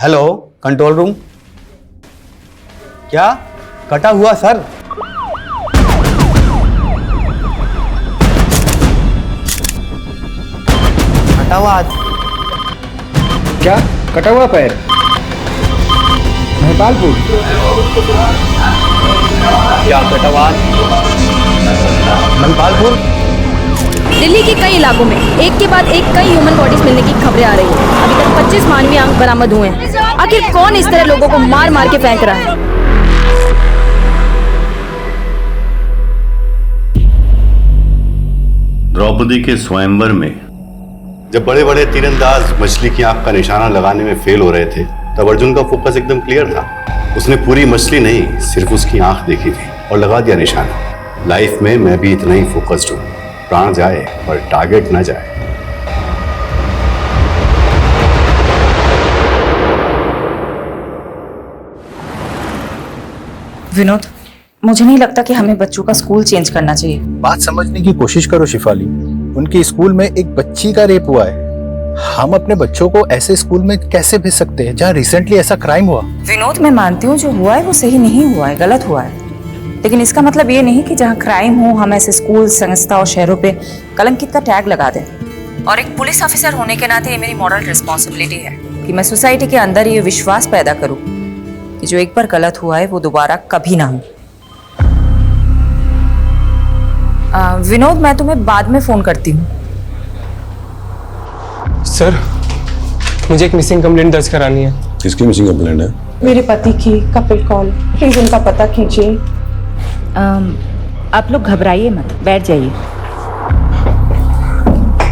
Hello, control room. क्या कटा हुआ सर? कटा हुआ हाथ। क्या कटा हुआ पैर? महिपालपुर। क्या कटा हुआ हाथ? महिपालपुर। दिल्ली के कई इलाकों में एक के बाद एक कई ह्यूमन बॉडीज मिलने की खबरें आ रही हैं। अभी तक 25 मानवीय अंग बरामद हुए हैं। आखिर कौन इस तरह लोगों को मार मार के फेंक रहा है? द्रौपदी के स्वयंवर में जब बड़े बड़े तीरंदाज मछली की आंख का निशाना लगाने में फेल हो रहे थे, तब अर्जुन का फोकस एकदम क्लियर था। उसने पूरी मछली नहीं, सिर्फ उसकी आंख देखी थी और लगा दिया निशाना। लाइफ में मैं भी इतना ही फोकस्ड हूं। प्राण जाए पर टारगेट ना जाए। विनोद, मुझे नहीं लगता कि हमें बच्चों का स्कूल चेंज करना चाहिए। बात समझने की कोशिश करो शिफाली। उनके स्कूल में एक बच्ची का रेप हुआ है। हम अपने बच्चों को ऐसे स्कूल में कैसे भेज सकते हैं जहाँ रिसेंटली ऐसा क्राइम हुआ? विनोद, मैं मानती हूँ जो हुआ है वो सही नहीं हुआ है, गलत हुआ है, लेकिन इसका मतलब ये नहीं कि जहाँ क्राइम हो हम ऐसे स्कूल, संस्था और शहरों पे कलंकित का टैग लगा दें। और एक पुलिस ऑफिसर होने के नाते ये मेरी मॉरल रिस्पॉन्सिबिलिटी है कि मैं सोसाइटी के अंदर ये विश्वास पैदा करूँ कि जो एक बार गलत हुआ है वो दोबारा कभी ना हो। विनोद, मैं तुम्हें बाद में फोन करती हूँ। सर, मुझे एक मिसिंग कंप्लेंट दर्ज करानी है। किसकी मिसिंग कंप्लेंट है? मेरे पति की। कपिल कौल, प्लीज उनका पता कीजिए। आप लोग घबराइए मत, बैठ जाइए।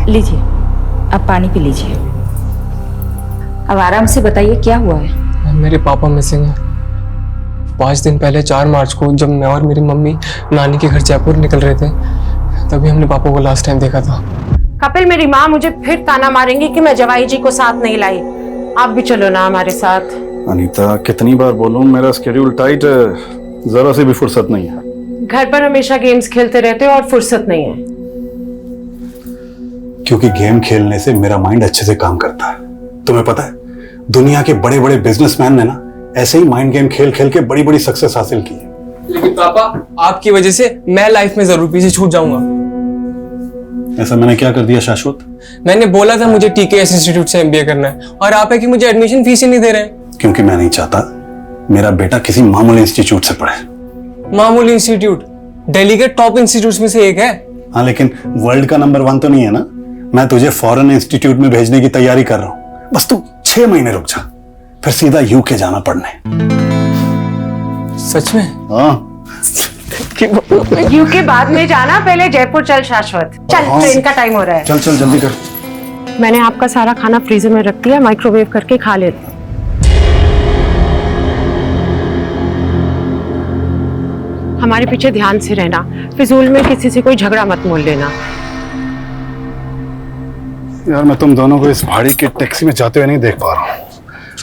लीजिए, आप पानी पी लीजिए। अब आराम से बताइए क्या हुआ है। मेरे पापा मिसिंग है। 5 दिन पहले 4 मार्च को जब मैं और मेरी मम्मी नानी के घर जयपुर निकल रहे थे, तभी हमने पापा को लास्ट टाइम देखा था। कपिल, मेरी माँ मुझे फिर ताना मारेंगी कि मैं जवाई जी को साथ नहीं लाई। आप भी चलो ना हमारे साथ। अनीता, कितनी बार बोलूं, मेरा स्केड्यूल टाइट है, जरा सी भी फुर्सत नहीं है। घर पर हमेशा गेम्स खेलते रहते हो और फुर्सत नहीं है। क्योंकि गेम खेलने से मेरा माइंड अच्छे से काम करता है। तुम्हें पता है, दुनिया के बड़े बड़े बिजनेसमैन ने ना ऐसे ही माइंड गेम खेल खेल के बड़ी बड़ी सक्सेस हासिल की है। लेकिन पापा, आपकी वजह से मैं लाइफ में जरूर पीछे छूट जाऊंगा। ऐसा मैंने क्या कर दिया शाश्वत? मैंने बोला था मुझे टीकेएस इंस्टीट्यूट से एमबीए करना है, और आप है कि मुझे एडमिशन फीस ही नहीं दे रहे हैं। क्योंकि मैं नहीं चाहता मेरा बेटा किसी मामूली इंस्टीट्यूट से पढ़े। मामूली इंस्टीट्यूट दिल्ली के टॉप इंस्टीट्यूट में से एक है। हाँ, लेकिन वर्ल्ड का नंबर 1 तो नहीं है ना। मैं तुझे फॉरेन इंस्टीट्यूट में भेजने की तैयारी कर रहा हूँ। बस तू 6 महीने रुक जा, फिर सीधा यूके जाना पढ़ने। सच में? हाँ। यूके बाद में जाना, पहले जयपुर चल शाश्वत। चल, ट्रेन का टाइम हो रहा है। चल चल जल्दी कर। मैंने आपका सारा खाना फ्रीजर में रख दिया, माइक्रोवेव करके खा लेते। हमारे पीछे ध्यान से रहना, फिजूल में किसी से कोई झगड़ा मत मोल लेना। यार, मैं तुम दोनों को इस भाड़ी की टैक्सी में जाते हुए नहीं देख पा रहा हूँ।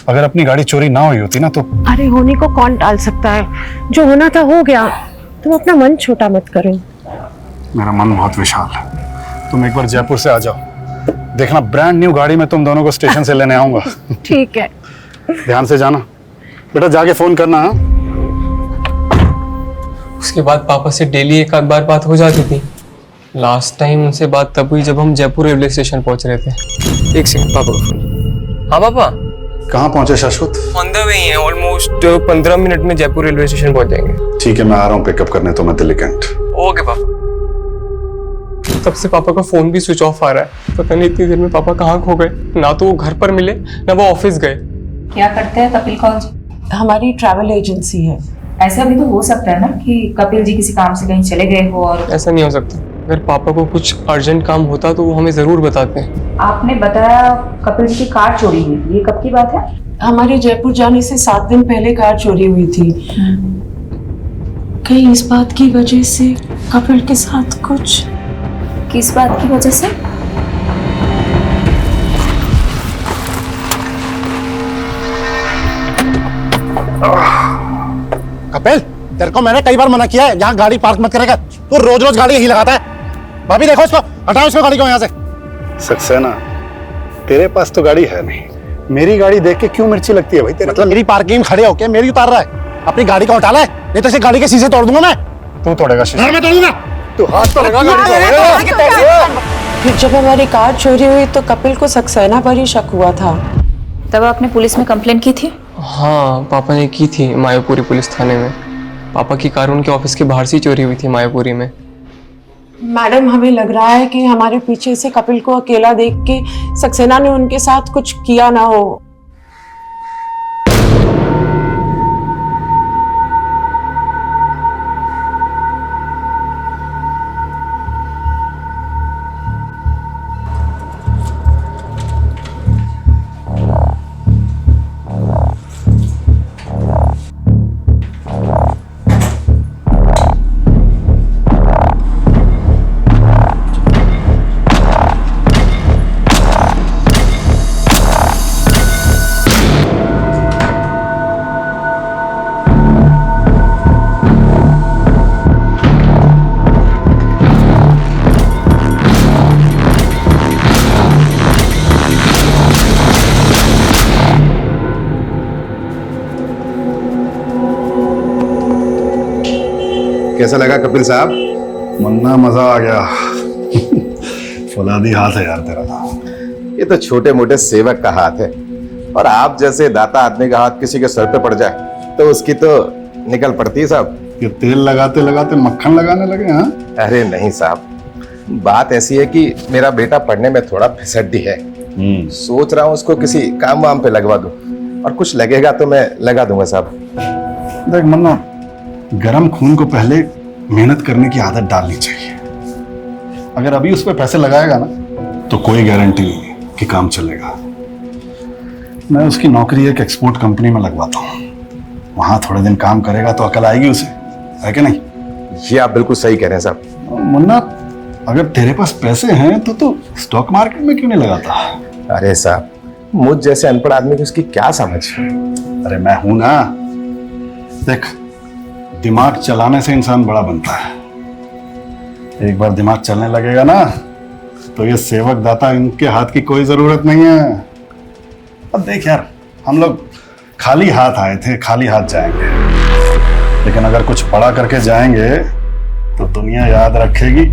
अगर अपनी गाड़ी चोरी ना हुई होती ना तो। अरे, होने को कौन टाल सकता है? जो होना था हो गया। तुम अपना मन छोटा मत करो। मेरा मन बहुत विशाल है। तुम एक बार जयपुर से आ जाओ, देखना ब्रांड न्यू गाड़ी में तुम दोनों को स्टेशन से लेने आऊंगा। ठीक है। ध्यान से जाना बेटा, जाके फोन करना। हाँ? उसके बाद पापा से डेली एक आध बार बात हो जाती थी। लास्ट टाइम उनसे बात तब हुई जब हम जयपुर रेलवे स्टेशन पहुंच रहे थे। एक सेकंड, पापा का फोन। हाँ पापा। कहाँ पहुंचे शाश्वत? ऑन द वे ही हैं, ऑलमोस्ट 15 मिनट में जयपुर रेलवे स्टेशन पहुंच जाएंगे। ठीक है, मैं आ रहा हूँ पिकअप करने तुम्हें दिल्ली कैंट। ओके पापा। तब से पापा का फोन भी स्विच ऑफ आ रहा है। पता नहीं इतनी देर में पापा कहाँ खो गए। ना तो वो घर पर मिले, ना वो ऑफिस गए। क्या करते हैं कपिल कौल जी? हमारी ट्रैवल एजेंसी है। ऐसा भी तो हो सकता है ना कि कपिल जी किसी काम से कहीं चले गए हो और। ऐसा नहीं हो सकता। अगर पापा को कुछ अर्जेंट काम होता तो वो हमें जरूर बताते हैं। आपने बताया कपिल जी की कार चोरी हुई थी, ये कब की बात है? हमारे जयपुर जाने से 7 दिन पहले कार चोरी हुई थी। कहीं इस बात की वजह से कपिल के साथ कुछ। किस बात की वजह से? कपिल, तेरे को मैंने कई बार मना किया है यहाँ गाड़ी पार्क मत करेगा। तू रोज रोज गाड़ी यही लगाता है। भाभी देखो इसको, हटाओ इसको गाड़ी को यहाँ से। सक्सेना, तेरे पास तो गाड़ी है नहीं, मेरी गाड़ी देख के क्यों मिर्ची लगती है भाई तेरे? मतलब मेरी पार्किंग में खड़े होके मेरी उतार रहा है, अपनी गाड़ी का उठा है, नहीं तो इसे गाड़ी के शीशे तोड़ दूंगा मैं। तू तोड़ेगा शीशे? मैं तोड़ूंगा। तू हाथ तो लगा गाड़ी को। फिर जब हमारी कार चोरी हुई तो कपिल को सक्सेना पर ही शक हुआ था। तब आपने पुलिस में कंप्लेंट की थी? हाँ, पापा ने की थी मायापुरी पुलिस थाने में। पापा की कार उनके ऑफिस के बाहर से चोरी हुई थी मायापुरी में। मैडम, हमें लग रहा है कि हमारे पीछे से कपिल को अकेला देख के सक्सेना ने उनके साथ कुछ किया ना हो। कैसा लगा कपिल साहब? मुन्ना मजा आ गया। फौलादी हाथ है यार तेरा। ये तो छोटे मोटे सेवक का हाथ है, और आप जैसे दाता आदमी का हाथ किसी के सर पे पड़ जाए तो उसकी तो निकल पड़ती है साहब। ये तेल लगाते लगाते मक्खन लगाने लगे? हाँ, अरे नहीं साहब, बात ऐसी है कि मेरा बेटा पढ़ने में थोड़ा फिसड्डी है। सोच रहा हूँ उसको किसी काम वाम पे लगवा दूं, और कुछ लगेगा तो मैं लगा दूंगा साहब। देख मुन्ना, गरम खून को पहले मेहनत करने की आदत डालनी चाहिए। अगर अभी उस पर पैसे लगाएगा ना तो कोई गारंटी नहीं कि काम चलेगा। मैं उसकी नौकरी एक एक्सपोर्ट कंपनी में लगवाता हूँ, वहां थोड़े दिन काम करेगा तो अकल आएगी उसे, है कि नहीं? ये आप बिल्कुल सही कह रहे हैं साहब। मुन्ना, अगर तेरे पास पैसे हैं तो तू स्टॉक मार्केट में क्यों नहीं लगाता? अरे साहब, मुझ जैसे अनपढ़ आदमी की उसकी क्या समझ? अरे मैं हूं ना। देख, दिमाग चलाने से इंसान बड़ा बनता है। एक बार दिमाग चलने लगेगा ना तो ये सेवक दाता इनके हाथ की कोई जरूरत नहीं है। अब देख यार, हम लोग खाली हाथ आए थे, खाली हाथ जाएंगे, लेकिन अगर कुछ बड़ा करके जाएंगे तो दुनिया याद रखेगी।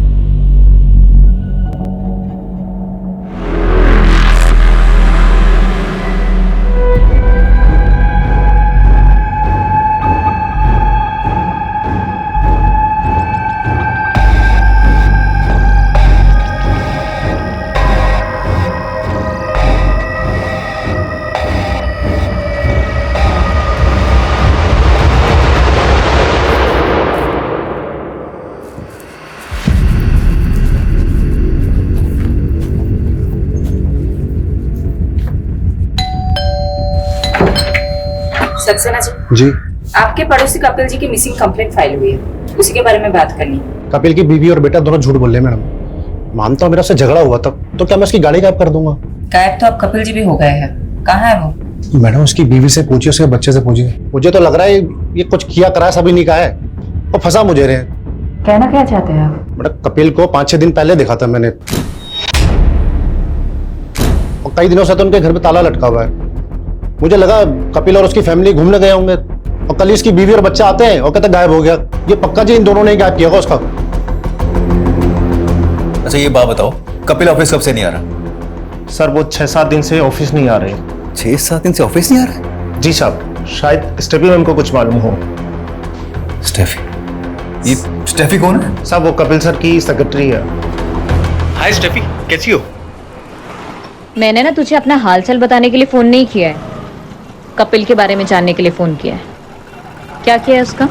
सक्सेना जी, आपके पड़ोसी कपिल जी की मिसिंग कंप्लेंट फाइल हुई है, उसी के बारे में बात करनी। कपिल की बीवी और बेटा दोनों झूठ बोल रहे हैं मैडम। मानता हूँ मेरा उससे झगड़ा हुआ था, तो क्या मैं उसकी गाड़ी गायब कर दूंगा? गायब तो अब कपिल जी भी हो गए हैं, कहाँ है वो? मैडम, उसकी बीवी से पूछिए, उसके बच्चे से पूछिए। मुझे तो लग रहा है ये कुछ किया करा सभी नहीं कहा है, और फंसा मुझे रहे। कहना क्या चाहते हैं आप? मैडम, कपिल को 5-6 दिन पहले देखा था मैंने, और कई दिनों से तो उनके घर पे ताला लटका हुआ है। मुझे लगा कपिल और उसकी फैमिली घूमने गए होंगे, और कल इसकी बीवी और बच्चा आते हैं और कहते गायब हो गया। ये पक्का जी इन दोनों ने गायब किया होगा उसका। अच्छा, ये बात बताओ, कपिल ऑफिस कब से नहीं आ रहा? सर, वो 6-7 दिन से ऑफिस नहीं आ रहे। 6-7 दिन से ऑफिस नहीं आ रहा है? जी साहब, शायद स्टेफी मैम को कुछ मालूम हो। स्टेफी? ये स्टेफी कौन है? साहब, वो कपिल सर की सेक्रेटरी है। हाय स्टेफी, कैसी हो? मैंने ना तुझे अपना हालचाल बताने के लिए फोन नहीं किया है, कपिल के बारे में जानने के लिए फोन किया है। क्या किया है उसका?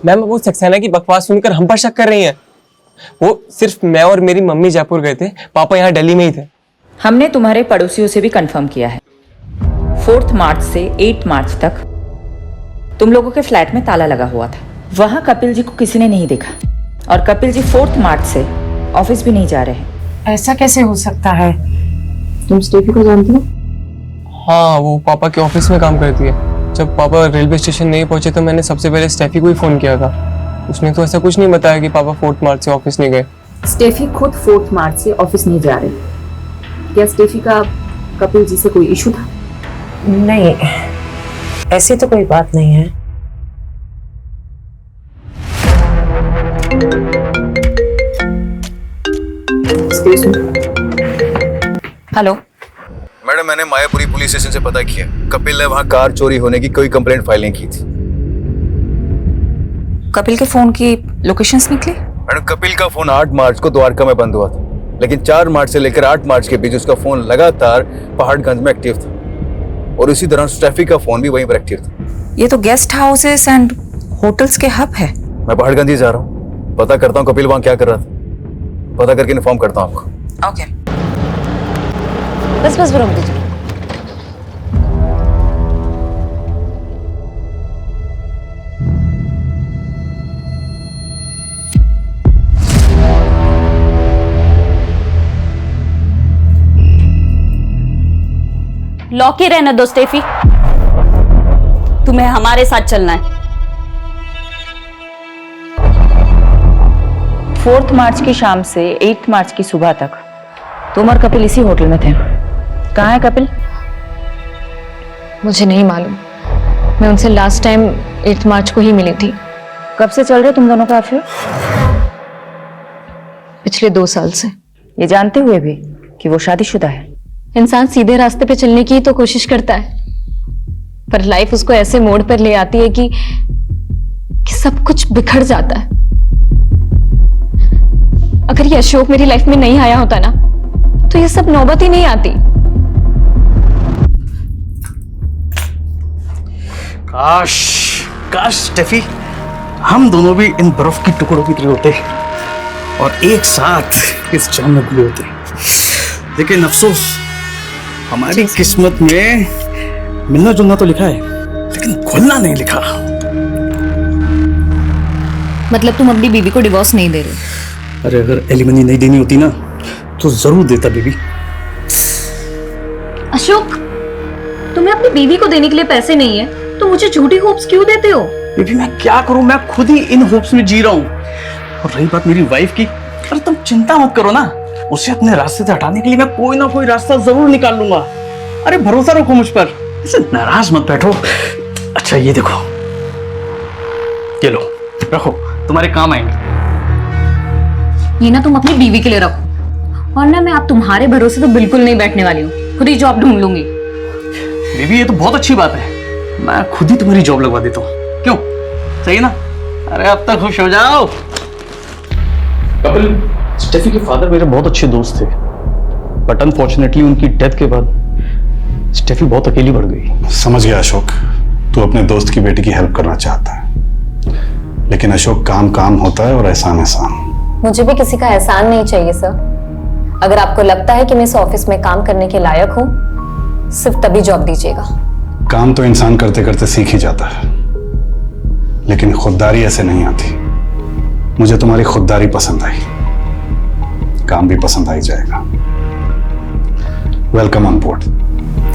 मैम, वो सक्सेना की बकवास सुनकर हम पर शक कर रही हैं। वो सिर्फ मैं और मेरी मम्मी जयपुर गए थे, पापा यहाँ दिल्ली में ही थे। हमने तुम्हारे पड़ोसियों से भी कंफर्म किया है, 4 मार्च से 8 मार्च तक तुम लोगों के फ्लैट में ताला लगा हुआ था। वहां कपिल जी को किसी ने नहीं देखा। और कपिल जी 4 मार्च से ऑफिस भी नहीं जा रहे हैं। ऐसा कैसे हो सकता है? तुम स्टेफी को जानती हो? हाँ, वो पापा के ऑफिस में काम करती है। जब पापा रेलवे स्टेशन नहीं पहुंचे तो मैंने सबसे पहले स्टेफी को ही फ़ोन किया था। उसने तो ऐसा कुछ नहीं बताया कि पापा 4 मार्च से ऑफिस नहीं गए। स्टेफी खुद 4 मार्च से ऑफिस नहीं जा रही। क्या स्टेफी का कपिल जी से कोई इशू था? नहीं, ऐसी तो कोई बात नहीं है। हेलो मैडम, मैंने मायापुरी पुलिस स्टेशन से पता किया, कपिल ने वहां कार चोरी होने की कोई कंप्लेंट फाइल नहीं की थी। कपिल के फोन की लोकेशंस निकली? मैडम, कपिल का फोन 8 मार्च को द्वारका में बंद हुआ था, लेकिन 4 मार्च से लेकर 8 मार्च के बीच उसका फोन लगातार पहाड़गंज में एक्टिव था और इसी दौरान स्टेफी का फोन भी वहीं पर एक्टिव था। ये तो गेस्ट हाउसेस एंड होटल्स के हब है। मैं पहाड़गंज ही जा रहा हूँ, पता करता हूँ कपिल वहां क्या कर रहा था, पता करके इन्फॉर्म करता हूँ आपको। ओके, बस रुक दीजिए। लॉक ही रहने दो स्टेफी, तुम्हें हमारे साथ चलना है। 4 मार्च की शाम से 8 मार्च की सुबह तक तुम और कपिल इसी होटल में थे। कहाँ है कपिल? मुझे नहीं मालूम, मैं उनसे लास्ट टाइम 8 मार्च को ही मिली थी। कब से चल रहे तुम दोनों का अफेयर? पिछले 2 साल से। ये जानते हुए भी कि वो शादीशुदा है। इंसान सीधे रास्ते पे चलने की तो कोशिश करता है, पर लाइफ उसको ऐसे मोड़ पर ले आती है कि सब कुछ बिखर जाता है। अगर ये अशोक मेरी लाइफ में नहीं आया होता ना, तो ये सब नौबत ही नहीं आती। काश काश स्टेफी, हम दोनों भी इन बर्फ की टुकड़ों की तरह होते और एक साथ इस जाम में घुले होते। लेकिन अफसोस, हमारी किस्मत में मिलना जुलना तो लिखा है, लेकिन घुलना नहीं लिखा। मतलब तुम अपनी बीवी को डिवोर्स नहीं दे रहे? अरे अगर एलिमनी नहीं देनी होती ना, तो जरूर देता बीबी। अशोक, तुम्हें अपनी बीवी को देने के लिए पैसे नहीं है तो मुझे झूठी होप्स क्यों देते हो? बीबी मैं क्या करूं, मैं खुद ही इन होप्स में जी रहा हूं। और रही बात मेरी वाइफ की, अरे तुम चिंता मत करो ना, उसे अपने रास्ते से हटाने के लिए मैं कोई ना कोई रास्ता जरूर निकाल लूंगा। अरे भरोसा रखो मुझ पर, ऐसे नाराज मत बैठो। अच्छा ये देखो, ये लो, रखो, तुम्हारे काम आएंगे। ये ना तुम अपनी बीवी के लिए रखो, और ना मैं आप तुम्हारे भरोसे तो बिल्कुल नहीं बैठने वाली हूँ। खुद ही जॉब ढूंढ लूंगी। बीबी ये तो बहुत अच्छी बात है, मैं खुद ही तुम्हारी जॉब लगवा देता हूँ। क्यों, सही ना? अरे अब तक खुश हो जाओ। कपिल, स्टेफी के फादर मेरे बहुत अच्छे दोस्त थे, बट अनफॉर्चुनेटली उनकी डेथ के बाद स्टेफी बहुत अकेली पड़ गई। समझ गया अशोक, तू अपने दोस्त की बेटी की हेल्प करना चाहता है, लेकिन अशोक काम काम होता है और एहसान एहसान। मुझे भी किसी का एहसान नहीं चाहिए सर। अगर आपको लगता है कि मैं इस ऑफिस में काम करने के लायक हूँ, सिर्फ तभी जॉब दीजिएगा। काम तो इंसान करते करते सीख ही जाता है, लेकिन खुददारी ऐसे नहीं आती। मुझे तुम्हारी खुददारी पसंद आई, काम भी पसंद आ ही जाएगा। Welcome on board.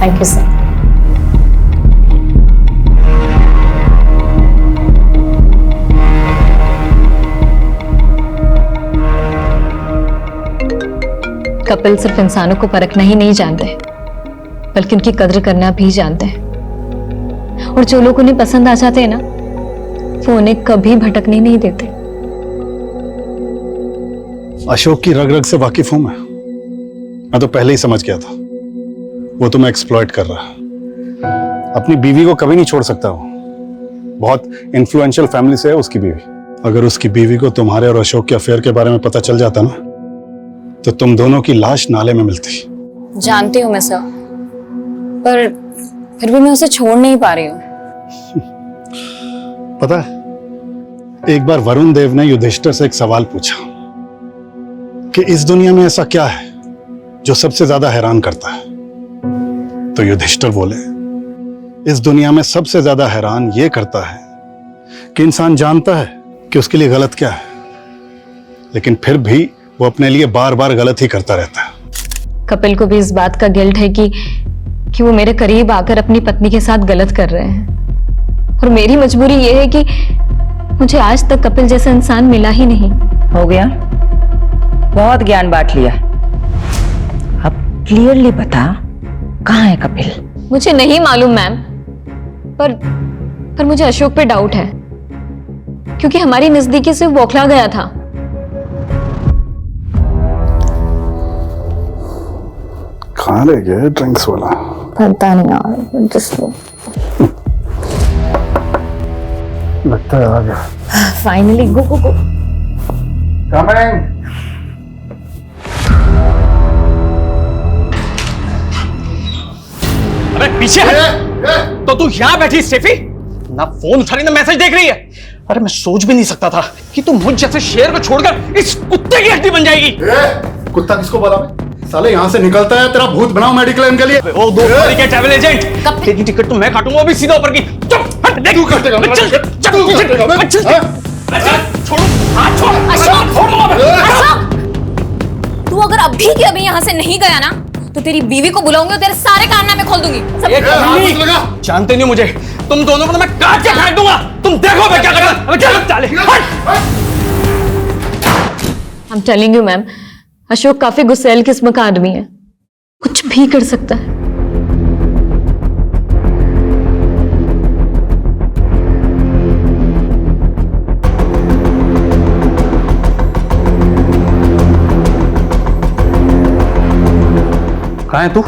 Thank you sir. Kapil सिर्फ इंसानों को परखना ही नहीं जानते, बल्कि उनकी कद्र करना भी जानते हैं। और जो लोग उन्हें पसंद आ जाते हैं ना, वो उन्हें कभी भटकने नहीं देते। अशोक की रग रग से वाकिफ हूं मैं तो पहले ही समझ गया था वो तुम्हें एक्सप्लॉइट कर रहा है। अपनी बीवी को कभी नहीं छोड़ सकता वो, बहुत इन्फ्लुएंशियल फैमिली से है उसकी बीवी। अगर उसकी बीवी को तुम्हारे और अशोक के अफेयर के बारे में पता चल जाता ना, तो तुम दोनों की लाश नाले में मिलती। जानती हूँ मैं सर, पर फिर भी मैं उसे छोड़ नहीं पा रही हूँ। पता है, एक बार वरुण देव ने युधिष्ठिर से एक सवाल पूछा कि इस दुनिया में ऐसा क्या है जो सबसे ज्यादा हैरान करता है। तो युधिष्ठिर बोले, इस दुनिया में सबसे ज्यादा हैरान ये करता है कि इंसान जानता है कि उसके लिए गलत क्या है, लेकिन फिर भी वो अपने लिए बार बार गलत ही करता रहता है। कपिल को भी इस बात का गिल्ट है कि वो मेरे करीब आकर अपनी पत्नी के साथ गलत कर रहे हैं, और मेरी मजबूरी ये है कि मुझे आज तक कपिल जैसा इंसान मिला ही नहीं। हो गया, बहुत ज्ञान बांट लिया। अब क्लियरली बता, कहाँ है कपिल? मुझे नहीं मालूम मैम, पर मुझे अशोक पे डाउट है, क्योंकि हमारी नजदीकी से वो बौखला गया था। कहाँ रह गया ड्रिंक्स वाला? पता नहीं यार, जस्ट लगता है आ गया। फाइनली गो गो गो। कमिंग। अबे पीछे हट। तो तू यहाँ बैठी स्टेफी, ना फोन उठा रही ना मैसेज देख रही है। अरे मैं सोच भी नहीं सकता था कि तू मुझ जैसे शेर को छोड़कर इस कुत्ते की हड्डी बन जाएगी। कुत्ता किसको बोला मैं? साले यहाँ से निकलता है, तेरा भूत बनाओ मेडिक्लेम के लिए। ओ दो के ट्रैवल एजेंट, तेरी टिकट तो मैं काटूंगा, अभी सीधा ऊपर की। चुप हट, देख तू काटेगा। छोड़ो, हाथ छोड़। अशोक, तू अगर अभी के अभी यहाँ से नहीं गया ना, तो तेरी बीवी को बुलाऊंगी और तेरे सारे कारनामे खोल दूंगी। जानते नहीं मुझे, तुम दोनों को तो मैं काट के फेंक दूंगा। तुम देखो मैं क्या करूंगा। I'm telling you ma'am, Ashok काफी गुस्सैल किस्म का आदमी है, कुछ भी कर सकता है। कहाँ है तू?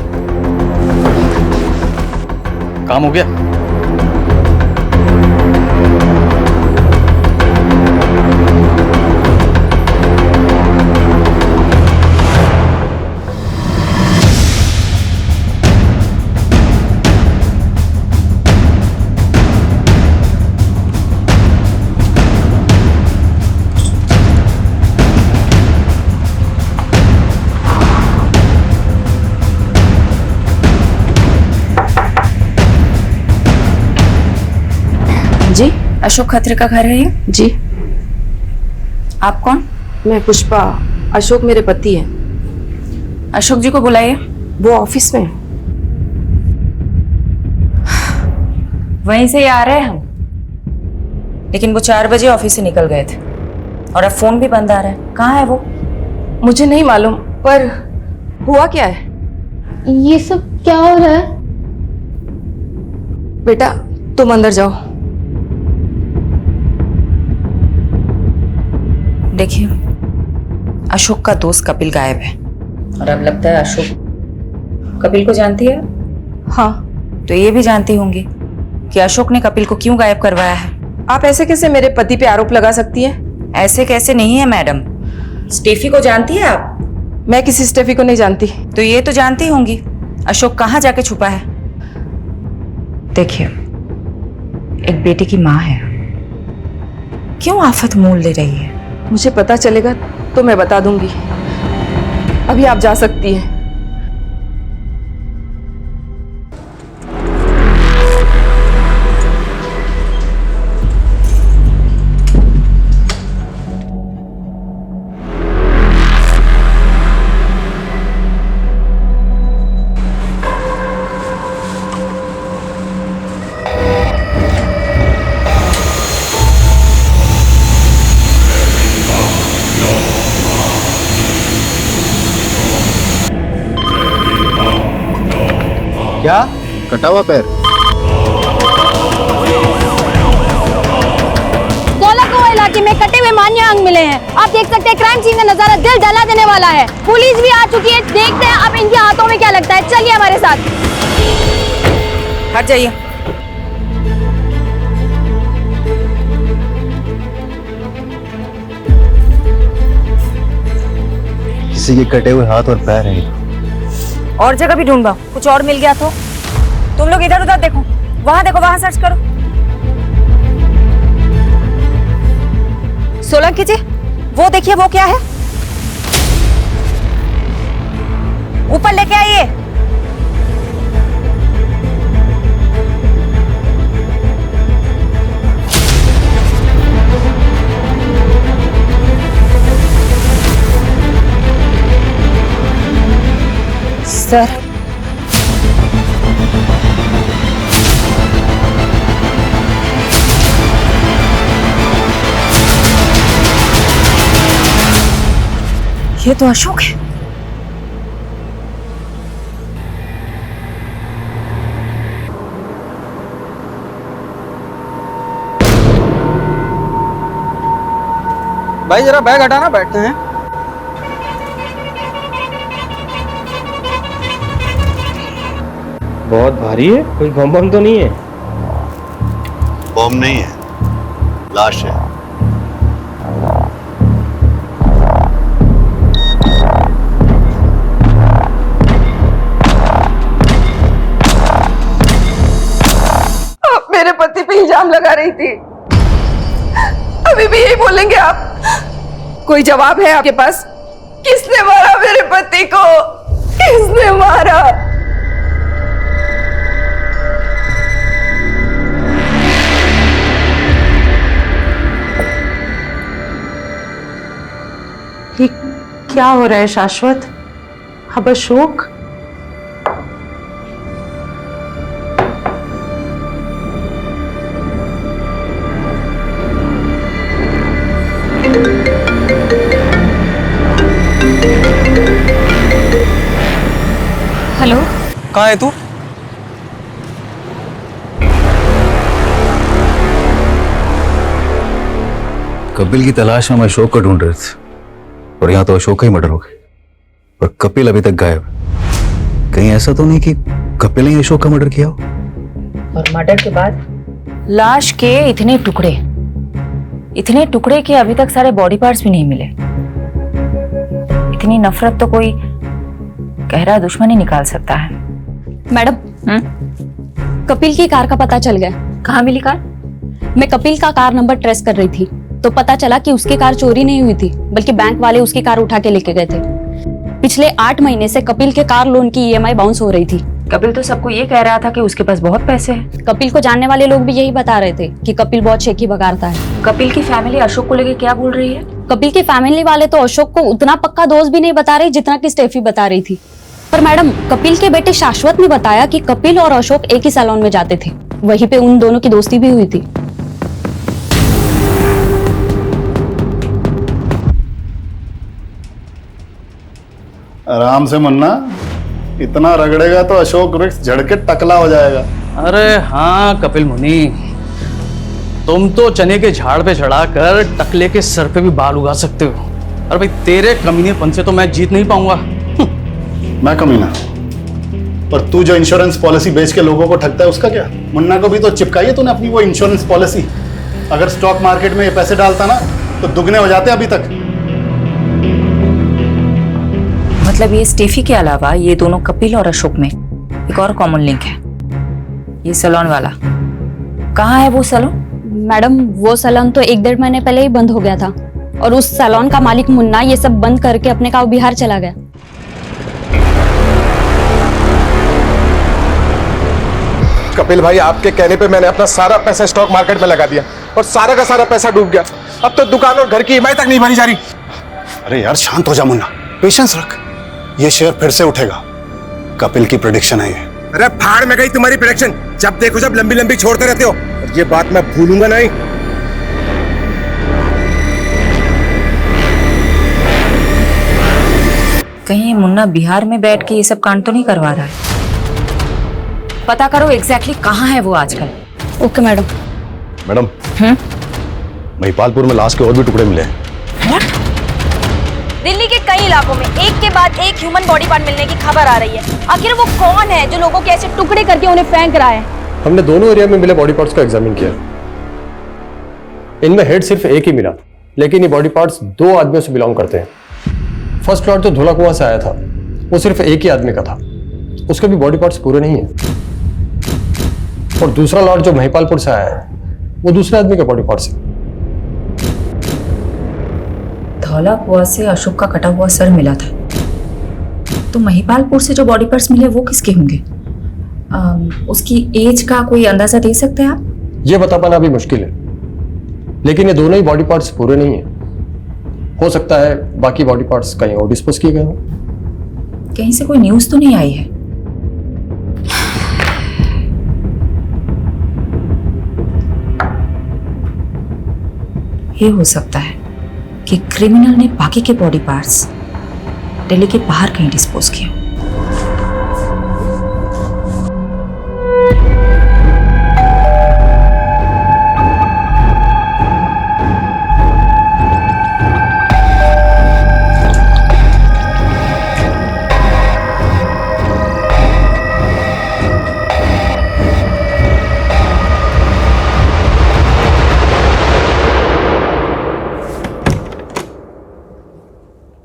काम हो गया? जी, अशोक खत्री का घर है ये? जी। आप कौन? मैं पुष्पा, अशोक मेरे पति हैं। अशोक जी को बुलाइए। वो ऑफिस में। वहीं से ही आ रहे हैं हम, लेकिन वो 4 बजे ऑफिस से निकल गए थे और अब फोन भी बंद आ रहा है। कहाँ है वो? मुझे नहीं मालूम, पर हुआ क्या है? ये सब क्या हो रहा है? बेटा तुम अंदर जाओ। देखिए, अशोक का दोस्त कपिल गायब है और अब लगता है अशोक कपिल को जानती है। हाँ, तो ये भी जानती होंगी कि अशोक ने कपिल को क्यों गायब करवाया है। आप ऐसे कैसे मेरे पति पे आरोप लगा सकती हैं? ऐसे कैसे नहीं है मैडम, स्टेफी को जानती है आप? मैं किसी स्टेफी को नहीं जानती। तो ये तो जानती होंगी अशोक कहाँ जाके छुपा है। देखिए, एक बेटी की माँ है, क्यों आफत मोल ले रही है? मुझे पता चलेगा तो मैं बता दूंगी, अभी आप जा सकती हैं। क्या? कटा हुआ पैर? गोलाकुआ इलाके में कटे हुए मान्य अंग मिले हैं। आप देख सकते हैं, क्राइम सीन का नजारा दिल जला देने वाला है। पुलिस भी आ चुकी है, देखते हैं अब इनके हाथों में क्या लगता है। चलिए हमारे साथ। हट जाइए। किसी के कटे हुए हाथ और पैर हैं। और जगह भी ढूंढा, कुछ और मिल गया तो? तुम लोग इधर उधर देखो, वहां सर्च करो। सोलंकी जी, वो देखिए, वो क्या है? ऊपर लेके आइए। सर, ये तो अशोक है। भाई जरा बैग हटाना, बैठते हैं। बहुत भारी है, कोई बम बम तो नहीं है? बॉम्ब नहीं है, लाश है। आप मेरे पति पे इल्जाम लगा रही थी, अभी भी यही बोलेंगे आप? कोई जवाब है आपके पास? किसने मारा मेरे पति को? किसने मारा? ये क्या हो रहा है शाश्वत? अब अशोक? हेलो, कहाँ है तू? कपिल की तलाश में हम अशोक को ढूंढ रहे थे और यहाँ तो अशोक का ही मर्डर हो गया और कपिल अभी तक गायब है। कहीं ऐसा तो नहीं कि कपिल ने अशोक का मर्डर किया हो? और मर्डर के बाद लाश के इतने टुकड़े के अभी तक सारे बॉडी पार्ट्स भी नहीं मिले। इतनी नफरत तो कोई गहरा दुश्मन ही निकाल सकता है। मैडम, कपिल की कार का पता चल गया। कहाँ मिली कार? मैं कपिल का कार नंबर ट्रेस कर रही थी तो पता चला कि उसकी कार चोरी नहीं हुई थी, बल्कि बैंक वाले उसकी कार उठा के लेके गए थे। पिछले 8 महीने से कपिल के कार लोन की EMI बाउंस हो रही थी। कपिल तो सबको ये कह रहा था कि उसके पास बहुत पैसे हैं। कपिल को जानने वाले लोग भी यही बता रहे थे कि कपिल बहुत शेखी बगाड़ता है। कपिल की फैमिली अशोक को लेके क्या बोल रही है? कपिल की फैमिली वाले तो अशोक को उतना पक्का दोस्त भी नहीं बता रहे जितना कि स्टेफी बता रही थी। पर मैडम, कपिल के बेटे शाश्वत ने बताया कि कपिल और अशोक एक ही सैलून में जाते थे, वहीं पे उन दोनों की दोस्ती भी हुई थी। आराम से मुन्ना, इतना रगड़ेगा तो अशोक वृक्ष झड़ के टकला हो जाएगा। अरे हाँ कपिल मुनि, तुम तो चने के झाड़ पे चढ़ाकर टकले के सर पे भी बाल उगा सकते हो। अरे भाई, तेरे कमीनेपन से तो मैं जीत नहीं पाऊंगा। मैं कमीना? पर तू जो इंश्योरेंस पॉलिसी बेच के लोगों को ठगता है उसका क्या? मुन्ना को भी तो चिपकाई है तूने अपनी वो इंश्योरेंस पॉलिसी। अगर स्टॉक मार्केट में ये पैसे डालता ना तो दुगने हो जाते अभी तक। मतलब ये स्टेफी के अलावा ये दोनों कपिल और अशोक में एक और कॉमन लिंक है, ये सैलून वाला। कहाँ है वो सैलून? मैडम, वो सैलून तो 1-1.5 महीने पहले ही बंद हो गया था और उस सैलून का मालिक मुन्ना ये सब बंद करके अपने गाँव बिहार चला गया। कपिल भाई, आपके कहने पे मैंने अपना सारा पैसा स्टॉक मार्केट में लगा दिया और सारा का सारा पैसा डूब गया। अब तो दुकान और घर की EMI तक नहीं भरी जा रही। अरे यार शांत हो जा मुन्ना, पेशेंस रख। ये शेयर फिर से उठेगा, कपिल की प्रेडिक्शन है ये। अरे फाड़ में गई तुम्हारी प्रेडिक्शन। जब देखो जब लंबी लंबी छोड़ते रहते हो, और ये बात मैं भूलूंगा नहीं। कहीं मुन्ना बिहार में बैठ के ये सब कांड तो नहीं करवा रहा है? पता करो एग्जैक्टली कहाँ है वो आजकल। Okay madam. मैडम, महिपालपुर में लाश के और भी टुकड़े मिले हैं। दिल्ली के कई इलाकों में एक के बाद एक ह्यूमन बॉडी पार्ट मिलने की खबर आ रही है। आखिर वो कौन है जो लोगों के ऐसे टुकड़े करके उन्हें फेंक रहा है? हमने दोनों एरिया में मिले बॉडी पार्ट्स को एग्जामिन किया। इनमें हेड सिर्फ एक ही मिला, लेकिन ये बॉडी पार्ट्स 2 आदमियों से बिलोंग करते हैं। फर्स्ट लॉट जो धुला कुआं से आया था वो सिर्फ एक ही आदमी का था, उसके भी बॉडी पार्ट्स पूरे नहीं है। और दूसरा लॉट जो महिपालपुर से आया है वो दूसरे आदमी के बॉडी पार्ट्स है। धौला कुआं से अशोक का कटा हुआ सर मिला था, तो महिपालपुर से जो बॉडी पार्ट्स मिले वो किसके होंगे? उसकी एज का कोई अंदाजा दे सकते हैं आप? ये बता पाना अभी मुश्किल है, लेकिन ये दोनों ही बॉडी पार्ट्स पूरे नहीं है। हो सकता है बाकी बॉडी पार्ट्स कहीं और डिस्पोज किए गए हों। कहीं से कोई न्यूज़ तो नहीं आई है? ये हो सकता है कि क्रिमिनल ने बाकी के बॉडी पार्ट्स दिल्ली के बाहर कहीं डिस्पोज किए।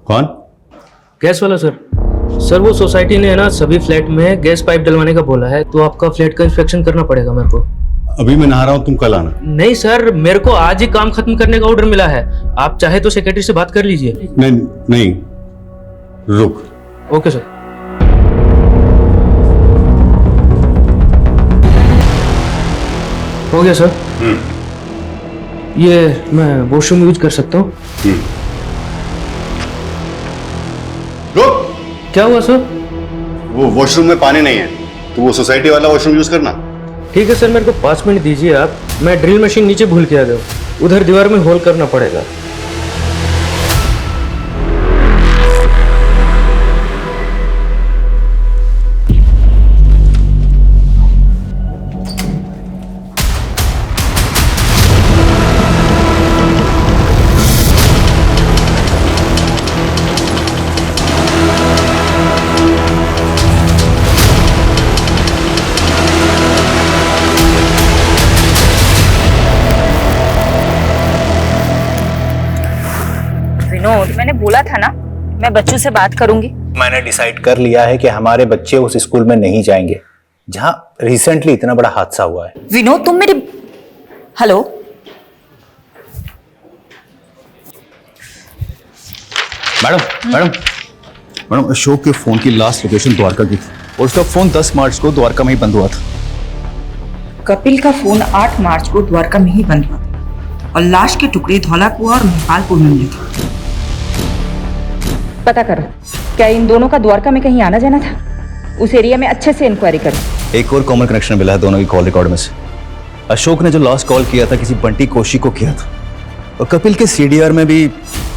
कौन? गैस वाला सर। सर वो सोसाइटी ने है ना सभी फ्लैट में गैस पाइप डलवाने का बोला है, तो आपका फ्लैट का इंस्पेक्शन करना पड़ेगा मेरे को। अभी मैं नहा रहा हूँ, तुम कल आना। नहीं सर, मेरे को आज ही काम खत्म करने का ऑर्डर मिला है। आप चाहे तो सेक्रेटरी से बात कर लीजिए। नहीं नहीं, रुक। Okay sir. हो गया सर। ये मैं वॉशरूम यूज कर सकता हूँ? रुक। क्या हुआ सर? वो वॉशरूम में पानी नहीं है, तो वो सोसाइटी वाला वॉशरूम यूज करना। ठीक है सर, मेरे को 5 मिनट दीजिए आप। मैं ड्रिल मशीन नीचे भूल के आ गया हूँ, उधर दीवार में होल करना पड़ेगा। विनोद, मैंने बोला था ना मैं बच्चों से बात करूंगी। मैंने डिसाइड कर लिया है कि हमारे बच्चे उस स्कूल में नहीं जाएंगे जहां रिसेंटली इतना बड़ा हादसा हुआ है। विनोद, तुम मेरी हेलो। मैडम अशोक के फोन की लास्ट लोकेशन द्वारका की थी और उसका फोन 10 मार्च को द्वारका में ही बंद हुआ था। कपिल का फोन 8 मार्च को द्वारका में ही बंद हुआ था और लाश के टुकड़े धौलाकुआ और महाकालपुर में मिले थे। पता करो, क्या इन दोनों का द्वारका में कहीं आना जाना था? उस एरिया में अच्छे से इंक्वायरी करो। एक और कॉमन कनेक्शन मिला है दोनों की कॉल रिकॉर्ड में से। अशोक ने जो लास्ट कॉल किया था किसी बंटी कोशी को किया था, और कपिल के सीडीआर में भी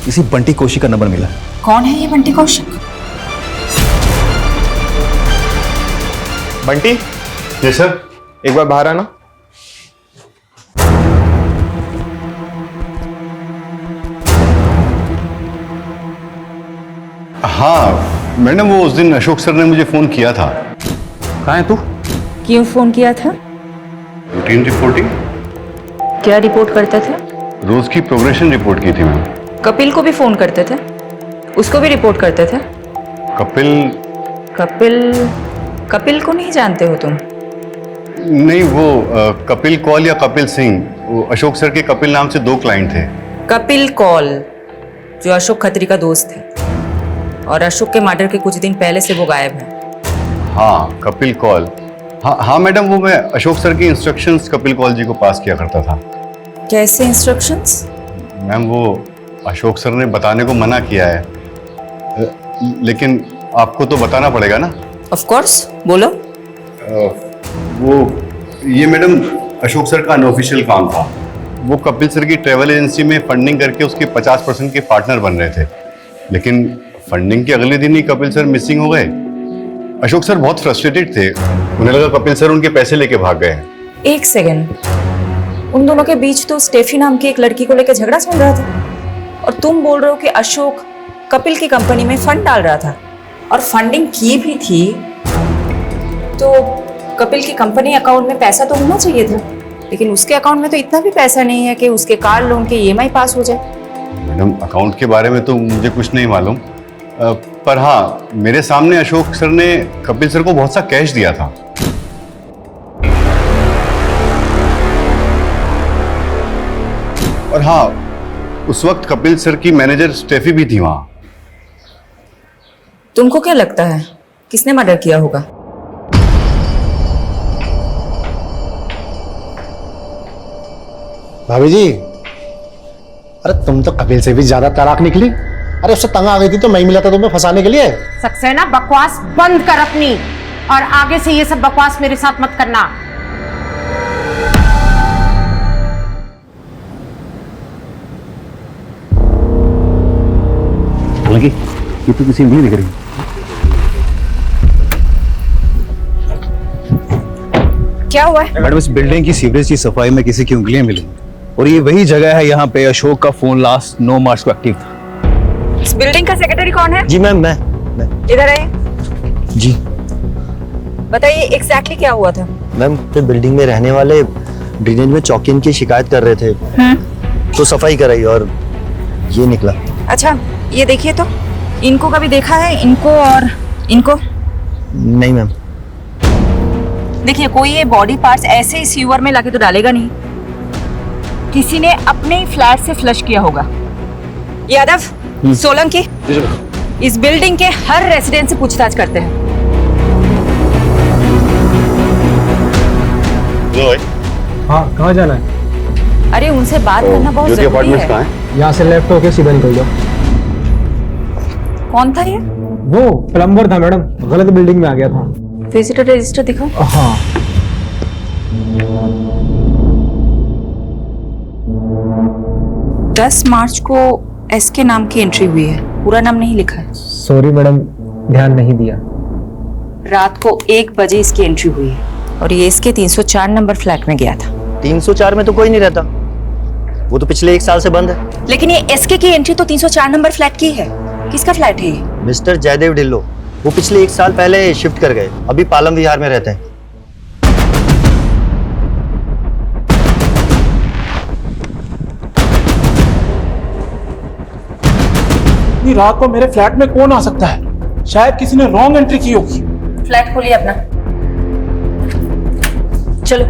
किसी बंटी कोशी का नंबर मिला। कौन है ये बंटी कौशिक? बंटी? जी सर। एक बार बाहर आना। हाँ मैडम, वो उस दिन अशोक सर ने मुझे फोन किया था। कहाँ है तू? क्यों फोन किया था? Routine reporting. क्या रिपोर्ट करते थे? रोज की प्रोग्रेशन रिपोर्ट की थी मैम। कपिल को भी फोन करते थे? उसको भी रिपोर्ट करते थे? कपिल कपिल को नहीं जानते हो तुम? नहीं, वो कपिल कौल या कपिल सिंह, वो अशोक सर के कपिल नाम से 2 क्लाइंट थे। कपिल कौल जो अशोक खत्री का दोस्त है, और अशोक के मर्डर के कुछ दिन पहले से वो गायब है। हाँ कपिल कौल। हाँ मैडम, वो मैं अशोक सर की इंस्ट्रक्शंस कपिल कौल जी को पास किया करता था। कैसे इंस्ट्रक्शंस? मैम वो अशोक सर ने बताने को मना किया है, लेकिन आपको तो बताना पड़ेगा ना। ऑफ कोर्स, बोलो। वो ये मैडम अशोक सर का अनऑफिशियल काम था। वो कपिल सर की ट्रैवल एजेंसी में फंडिंग करके उसके 50% के पार्टनर बन रहे थे, लेकिन फंडिंग के अगले दिन ही कपिल सर मिसिंग हो गए। अशोक सर बहुत फ्रस्ट्रेटेड थे, उन्हें लगा कपिल सर उनके पैसे लेके भाग गए। एक सेकंड, उन दोनों के बीच तो स्टेफी नाम की एक लड़की को लेकर झगड़ा चल रहा था, और तुम बोल रहे हो कि अशोक कपिल की कंपनी में फंड डाल रहा था और फंडिंग की भी थी, तो कपिल की कंपनी अकाउंट में पैसा तो होना चाहिए था, लेकिन उसके अकाउंट में तो इतना भी पैसा नहीं है कि उसके कार लोन के EMI पास हो जाए। मैडम अकाउंट के बारे में तो मुझे कुछ नहीं मालूम, पर हाँ मेरे सामने अशोक सर ने कपिल सर को बहुत सा कैश दिया था। और हाँ, उस वक्त कपिल सर की मैनेजर स्टेफी भी थी वहां। तुमको क्या लगता है किसने मर्डर किया होगा? भाभी जी, अरे तुम तो कपिल से भी ज्यादा चालाक निकली। अरे उससे तंग आ गई थी तो मैं ही मिला था तुम्हें फंसाने के लिए। सक्सेना बकवास बंद कर अपनी, और आगे से ये सब बकवास मेरे साथ मत करना। हालांकि ये तो किसी नहीं दिख रही। क्या हुआ है? मैडम इस बिल्डिंग की सीवरेज की सफाई में किसी की उंगलियां मिली और ये वही जगह है यहाँ पे अशोक का फोन लास्ट 9 मार्च को एक्टिव था। इस बिल्डिंग का सेक्रेटरी कौन है? जी मैम, मैं इधर आइए। जी बताइए एग्जैक्टली क्या हुआ था? मैम तो बिल्डिंग में रहने वाले ड्रेनेज में चौकिन की शिकायत कर रहे थे, तो सफाई कराई और ये निकला। अच्छा ये देखिए तो, इनको कभी देखा है? इनको और इनको? नहीं मैम। देखिए कोई ये बॉडी पार्ट्स ऐसे ही सीवर में लाके तो डालेगा नहीं, किसी ने अपने ही फ्लैट से फ्लश किया होगा। यादव, सोलंकी, इस बिल्डिंग के हर रेसिडेंट से पूछताछ करते हैं। हाँ, कहाँ जाना है? अरे उनसे बात करना बहुत जरूरी है। यहाँ से लेफ्ट होके सीधा निकल जाओ। कौन था ये? वो प्लम्बर था मैडम, गलत बिल्डिंग में आ गया था। विजिटर रजिस्टर दिखाओ। हाँ 10 मार्च को एस के नाम की एंट्री हुई है, पूरा नाम नहीं लिखा है। सॉरी मैडम, ध्यान नहीं दिया। रात को 1 बजे इसकी एंट्री हुई है और ये इसके 304 नंबर फ्लैट में गया था। 304 में तो कोई नहीं रहता, वो तो पिछले 1 साल से बंद है। लेकिन ये एसके की एंट्री तो 304 नंबर फ्लैट की है। किसका फ्लैट है ये? मिस्टर जयदेव ढिल्लो, वो पिछले 1 साल पहले शिफ्ट कर गए, अभी पालम विहार में रहते हैं। इतनी रात को मेरे फ्लैट में कौन आ सकता है? शायद किसी ने रॉन्ग एंट्री की होगी। फ्लैट खोलिए अपना, चलो।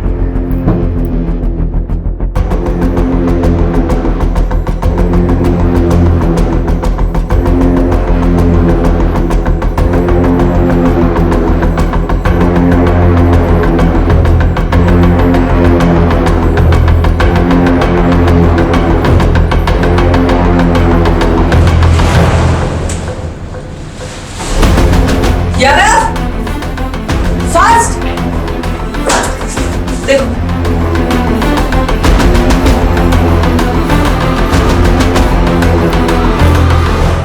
यादव, फास्ट देखो।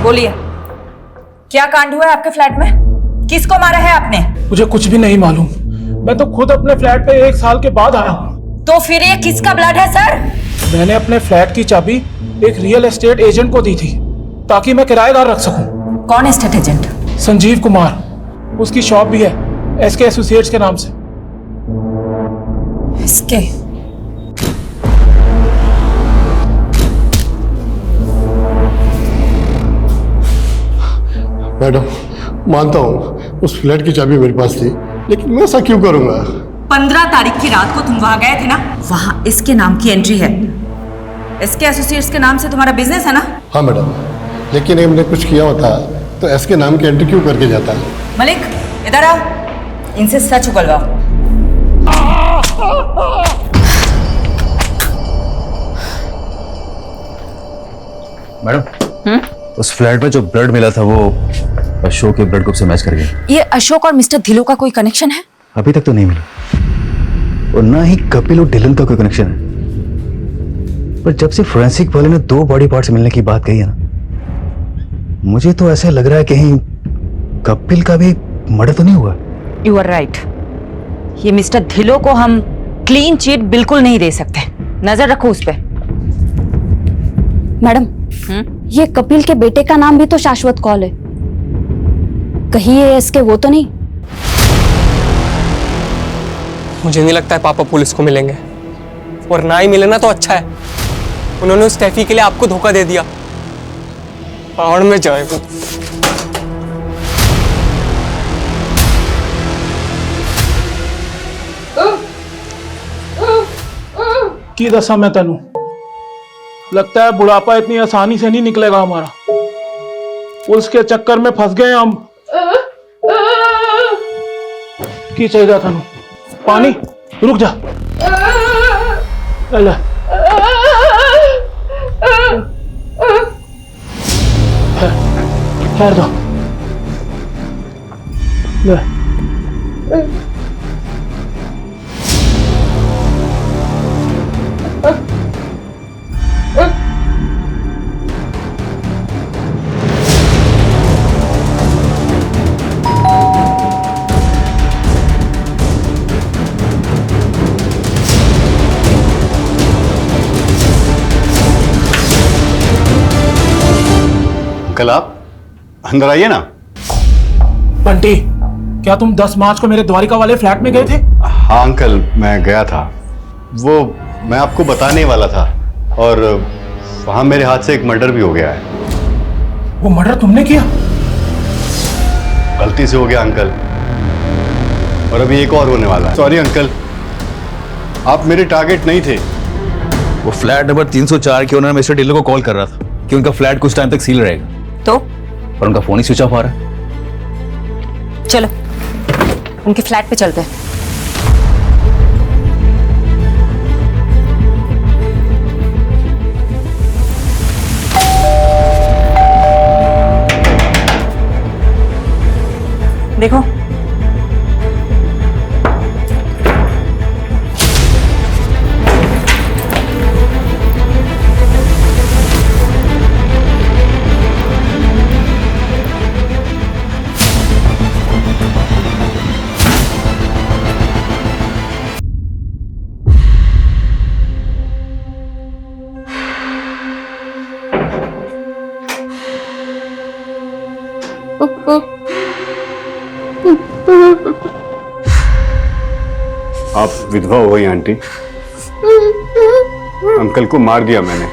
बोलिए, क्या कांड हुआ है आपके फ्लैट में? किसको मारा है आपने? मुझे कुछ भी नहीं मालूम, मैं तो खुद अपने फ्लैट पे 1 साल के बाद आया हूँ। तो फिर ये किसका ब्लड है सर? मैंने अपने फ्लैट की चाबी एक रियल एस्टेट एजेंट को दी थी ताकि मैं किराएदार रख सकूं। कौन एस्टेट एजेंट? संजीव कुमार, उसकी शॉप भी है एसके एसोसिएट्स के नाम से। एसके? मैडम मानता हूँ उस फ्लैट की चाबी मेरे पास थी, लेकिन मैं ऐसा क्यों करूंगा? 15 तारीख की रात को तुम वहां गए थे ना? वहां इसके नाम की एंट्री है। एसके एसोसिएट्स के नाम से तुम्हारा बिजनेस है ना? हाँ मैडम, लेकिन अगर मैंने कुछ किया होता तो एसके नाम की एंट्री क्यों करके जाता? मलिक इधर आओ, इनसे सच उगलवाओ। मैडम, उस फ्लैट में जो ब्लड मिला था वो अशोक के ब्लड ग्रुप से मैच कर गया। ये अशोक और मिस्टर धिलो का कोई कनेक्शन है? अभी तक तो नहीं मिला, और ना ही कपिल और डिलन का कोई कनेक्शन है। पर जब से फोरेंसिक वाले ने 2 बॉडी पार्ट्स मिलने की बात कही है ना, मुझे तो ऐसा लग रहा है कहीं कपिल का भी मर्डर तो नहीं हुआ। यू आर राइट, ये मिस्टर धिलो को हम क्लीन चिट बिल्कुल नहीं दे सकते। नजर रखो उस पे। मैडम, ये कपिल के बेटे का नाम भी तो शाश्वत कौल है, कहीं ये इसके वो तो नहीं? मुझे नहीं लगता है पापा पुलिस को मिलेंगे, और ना ही मिले ना तो अच्छा है। उन्होंने उस स्टेफी के लिए आपको धोखा दे दिया। पहाड़ में जाए वो। की दसा मैं तेनू लगता है बुढ़ापा इतनी आसानी से नहीं निकलेगा हमारा। पुलिस के चक्कर में फंस गए हम। की चाहिए तेनू? पानी? रुक जा। ले। पैर दो। ले। अंकल आप अंदर आइए ना। बंटी, क्या तुम 10 मार्च को मेरे द्वारिका वाले फ्लैट में गए थे? हाँ अंकल, मैं गया था। वो मैं आपको बताने वाला था, और वहां मेरे हाथ से एक मर्डर भी हो गया है। वो मर्डर तुमने किया? गलती से हो गया अंकल, और अभी एक और होने वाला है। सॉरी अंकल, आप मेरे टारगेट नहीं थे। वो फ्लैट नंबर 304 के ओनर मिस्टर ढिल्लों को कॉल कर रहा था कि उनका फ्लैट कुछ टाइम तक सील रहेगा, तो पर उनका फोन ही स्विच ऑफ आ रहा है। चलो उनके फ्लैट पे चलते हैं। देखो, आप विधवा हो गई आंटी। अंकल को मार दिया मैंने,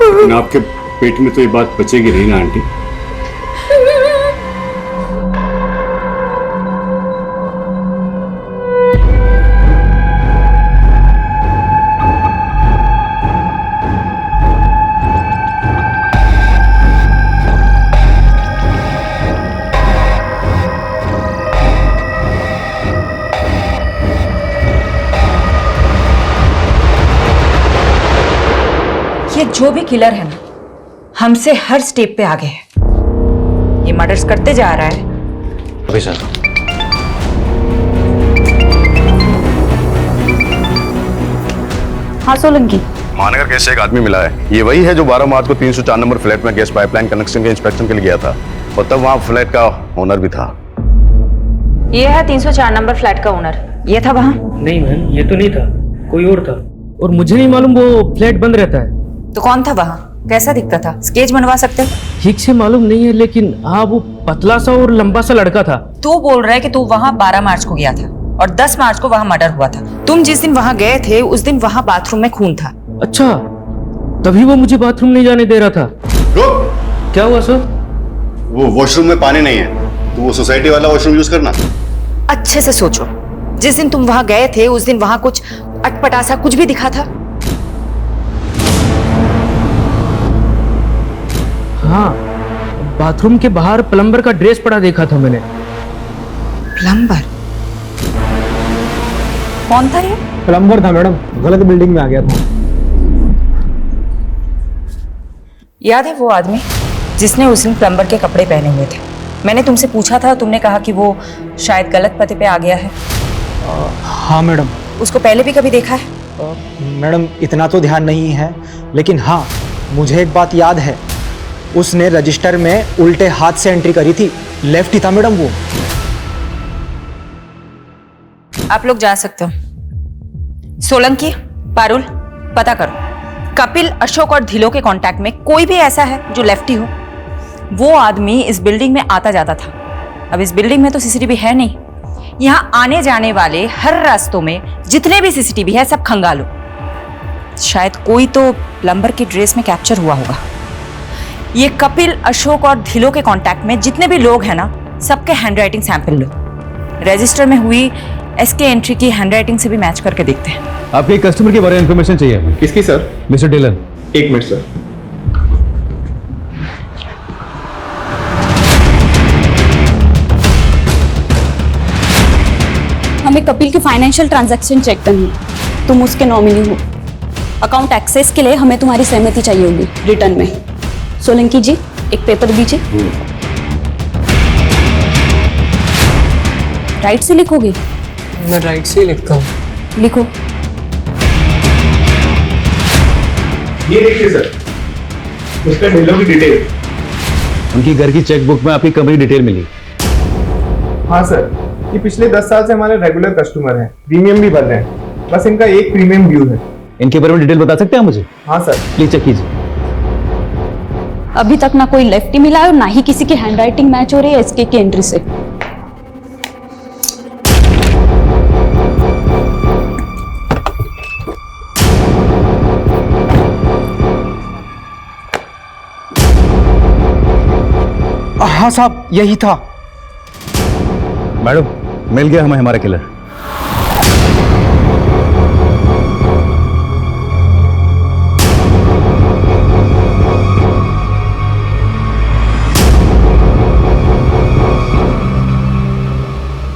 लेकिन आपके पेट में तो ये बात बचेगी नहीं ना आंटी। ये जो भी किलर है ना, हमसे हर स्टेप पे आगे है। ये मर्डर्स करते जा रहा है। अभी सर, हाँ सोलंकी, महानगर गैस से एक आदमी मिला है। ये वही है जो 12 मार्च को 304 नंबर फ्लैट में गैस पाइपलाइन कनेक्शन के इंस्पेक्शन के लिए गया था, और तब वहां फ्लैट का ओनर भी था। ये है 304 नंबर फ्लैट का ओनर। ये था वहां? नहीं मैम, ये तो नहीं था, कोई और था, और मुझे नहीं मालूम वो फ्लैट बंद रहता है। तो कौन था वहां? कैसा दिखता था? स्केच बनवा सकते? ठीक से मालूम नहीं है, लेकिन हाँ वो पतला सा और लंबा सा लड़का था। तू बोल रहा है कि तू वहां 12 मार्च को गया था और 10 मार्च को वहां मर्डर हुआ था। तुम जिस दिन वहां गए थे उस दिन वहां बाथरूम में खून था। अच्छा, तभी वो मुझे बाथरूम नहीं जाने दे रहा था। रुक! क्या हुआ सर? वो वॉशरूम में पानी नहीं है, तो वो सोसाइटी वाला वॉशरूम यूज करना। अच्छे से सोचो, जिस दिन तुम वहां गए थे उस दिन वहां कुछ अटपटा सा कुछ भी दिखा था? हाँ, बाथरूम के बाहर प्लम्बर का ड्रेस पड़ा देखा था मैंने। प्लम्बर? कौन था ये? प्लम्बर था मैडम, गलत बिल्डिंग में आ गया था। याद है वो आदमी जिसने उस दिन प्लम्बर के कपड़े पहने हुए थे? मैंने तुमसे पूछा था, तुमने कहा कि वो शायद गलत पते पे आ गया है। हाँ मैडम। उसको पहले भी कभी देखा है? मैडम इतना तो ध्यान नहीं है, लेकिन हाँ मुझे एक बात याद है, उसने रजिस्टर में उल्टे हाथ से एंट्री करी थी। लेफ्ट ही था मैडम वो। आप लोग जा सकते हो। सोलंकी, पारुल, पता करो कपिल, अशोक और धिलो के कांटेक्ट में कोई भी ऐसा है जो लेफ्टी हो। वो आदमी इस बिल्डिंग में आता जाता था। अब इस बिल्डिंग में तो सीसीटीवी है नहीं। यहाँ आने जाने वाले हर रास्तों में जितने भी सीसीटीवी है सब खंगालो। शायद कोई तो प्लम्बर के ड्रेस में कैप्चर हुआ होगा। ये कपिल, अशोक और धिलो के कांटेक्ट में जितने भी लोग हैं ना, सबके हैंडराइटिंग सैंपल लो। रजिस्टर में हुई एसके एंट्री की हैंडराइटिंग से भी मैच करके देखते हैं। आपके कस्टमर के बारे में इंफॉर्मेशन चाहिए हमें। किसकी सर? Mister Dillon. एक मिनट सर। हमें कपिल की फाइनेंशियल ट्रांजैक्शन चेक करनी है। तुम उसके नॉमिनी हो। अकाउंट एक्सेस के लिए हमें तुम्हारी सहमति चाहिए होगी रिटर्न में। सोलंकी जी, एक पेपर दीजिए। राइट से लिखोगे? मैं राइट से ही लिखता हूँ। लिखो। ये देखिए सर, मिस्टर ढिल्लों की डिटेल। उनकी घर की चेकबुक में आपकी कंपनी डिटेल मिली। हाँ सर, ये पिछले 10 साल से हमारे रेगुलर कस्टमर हैं, प्रीमियम भी भर रहे हैं, बस इनका एक प्रीमियम ड्यू है। इनके बारे में डिटेल बता सकते हैं मुझे? हाँ सर। प्लीज चेक कीजिए। अभी तक ना कोई लेफ्टी मिला है और ना ही किसी की हैंडराइटिंग मैच हो रही है एसके की एंट्री से। हाँ साहब, यही था। मैडम, मिल गया हमें हमारा किलर।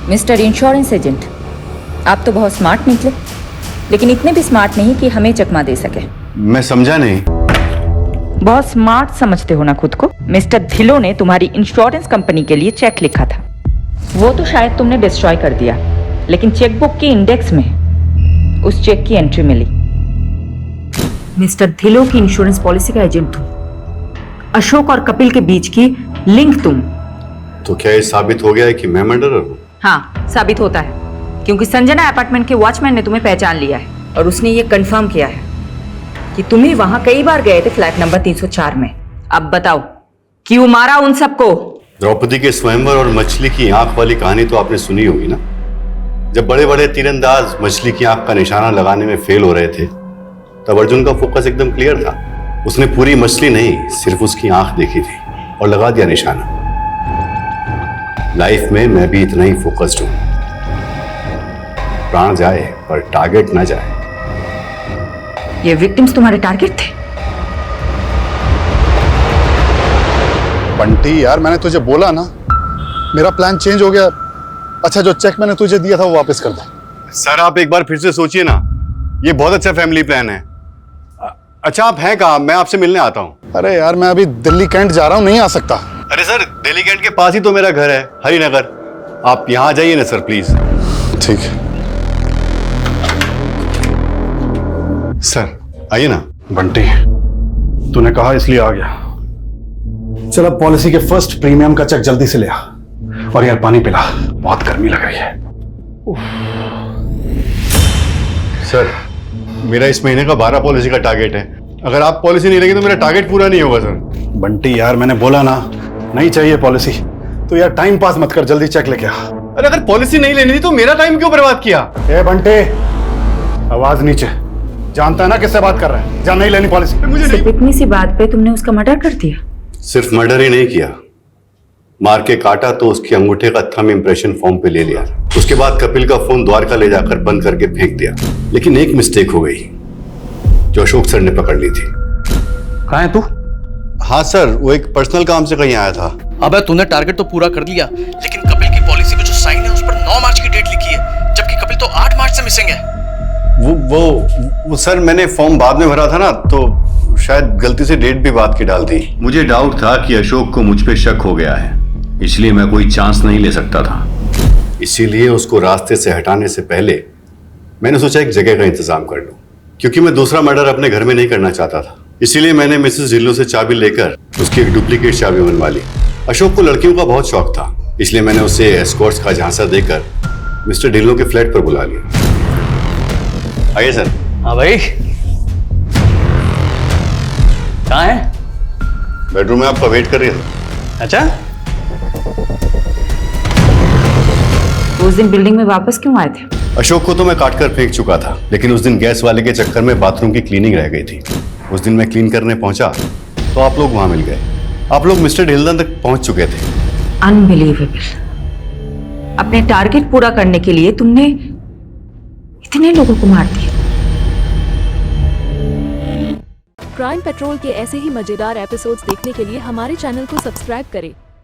मिस्टर इंश्योरेंस एजेंट, आप तो बहुत स्मार्ट निकले, लेकिन इतने भी स्मार्ट नहीं कि हमें चकमा दे सके। मैं समझा नहीं। बहुत स्मार्ट समझते हो ना खुद को। मिस्टर ढिल्लों ने तुम्हारी इंश्योरेंस कंपनी के लिए चेक लिखा था, वो तो शायद तुमने डिस्ट्रॉय कर दिया, लेकिन चेकबुक की इंडेक्स में उस चेक की एंट्री मिली। मिस्टर ढिल्लों की इंश्योरेंस पॉलिसी का एजेंट तुम, अशोक और कपिल के बीच की लिंक तुम। तो क्या ये साबित हो गया है कि मैं मर्डरर हूँ? हाँ, साबित होता है, क्योंकि संजना अपार्टमेंट के वॉचमैन ने तुम्हें पहचान लिया है और उसने ये कंफर्म किया है कि तुम ही वहां कई बार गए थे, फ्लैट नंबर 304 में। अब बताओ, क्यों मारा उन सबको? द्रौपदी के स्वयंवर और मछली की आंख वाली कहानी तो आपने सुनी होगी ना। जब बड़े बड़े तीरंदाज मछली की आंख का निशाना लगाने में फेल हो रहे थे, तब अर्जुन का फोकस एकदम क्लियर था। उसने पूरी मछली नहीं, सिर्फ उसकी आंख देखी थी और लगा दिया निशाना। लाइफ में मैं भी इतना ही फोकस्ड हूं। प्राण जाए पर टारगेट ना जाए। ये विक्टिम्स तुम्हारे टारगेट थे? बंटी यार, मैंने तुझे बोला ना, मेरा प्लान चेंज हो गया। अच्छा, जो चेक मैंने तुझे दिया था वो वापस कर दे। सर, आप एक बार फिर से सोचिए ना, ये बहुत अच्छा फैमिली प्लान है। अच्छा, आप हैं कहाँ? मैं आपसे मिलने आता हूँ। अरे यार, मैं अभी दिल्ली कैंट जा रहा हूँ, नहीं आ सकता। अरे सर, दिल्ली कैंट के पास ही तो मेरा घर है, हरिनगर। आप यहाँ आ जाइए ना सर, प्लीज। ठीक है सर, आइए ना। बंटी, तूने कहा इसलिए आ गया। चल, अब पॉलिसी के फर्स्ट प्रीमियम का चेक जल्दी से ले आ। और यार, पानी पिला, बहुत गर्मी लग रही है। सर, मेरा इस महीने का 12 पॉलिसी का टारगेट है। अगर आप पॉलिसी नहीं लेंगे तो मेरा टारगेट पूरा नहीं होगा सर। बंटी यार, मैंने बोला ना, नहीं चाहिए पॉलिसी। तो यार टाइम पास मत कर, जल्दी चेक लेके आ। अरे अगर पॉलिसी नहीं लेनी थी तो मेरा टाइम क्यों बर्बाद किया? ए बंटे, आवाज नीचे। जानता है ना किससे बात कर रहा है? जा, नहीं लेनी पॉलिसी। मुझे नहीं। इतनी सी बात पे तुमने उसका मर्डर कर दिया? सिर्फ मर्डर ही नहीं किया, मार के काटा तो उसके अंगूठे का थंब इंप्रेशन फॉर्म पे ले लिया। उसके बाद कपिल का फोन द्वारका ले जाकर बंद करके फेंक दिया। लेकिन एक मिस्टेक हो गई जो अशोक सर ने पकड़ ली थी। कहाँ है तू? हाँ सर, वो एक पर्सनल काम से कहीं आया था। अबे, तूने टारगेट तो पूरा कर लिया, लेकिन कपिल की पॉलिसी पे जो साइन है उस पर 9 मार्च की डेट लिखी है, जबकि कपिल तो 8 मार्च से मिसिंग है। वो सर, मैंने फॉर्म बाद में भरा था ना, तो शायद गलती से डेट भी बात की डाल दी। मुझे डाउट था कि अशोक को मुझ पे शक हो गया है, इसलिए मैं कोई चांस नहीं ले सकता था। इसीलिए उसको रास्ते से हटाने से पहले मैंने सोचा एक जगह का इंतजाम कर लूं, क्योंकि मैं दूसरा मर्डर अपने घर में नहीं करना चाहता था। इसीलिए मैंने मिसेस ढिल्लों से चाबी लेकर उसकी एक डुप्लीकेट चाबी बनवा ली। अशोक को लड़कियों का बहुत शौक था, इसलिए मैंने उसे एस्कॉर्ट्स का झांसा देकर मिस्टर ढिल्लों के फ्लैट पर बुला लिया। आइए सर। हाँ भाई, कहाँ है? बेडरूम में आपका वेट कर रही है। अच्छा, उस दिन बिल्डिंग में वापस क्यों आए थे? अशोक को तो मैं काट कर फेंक चुका था, लेकिन उस दिन गैस वाले के चक्कर में बाथरूम की क्लीनिंग रह गई थी। उस दिन मैं क्लीन करने पहुंचा तो आप लोग वहां मिल गए। आप लोग मिस्टर ढिल्लन तक पहुंच चुके थे। अनबिलीवेबल। अपने टारगेट पूरा करने के लिए तुमने इतने लोगों को मार दिया। क्राइम पेट्रोल के ऐसे ही मजेदार एपिसोड्स देखने के लिए हमारे चैनल को सब्सक्राइब करें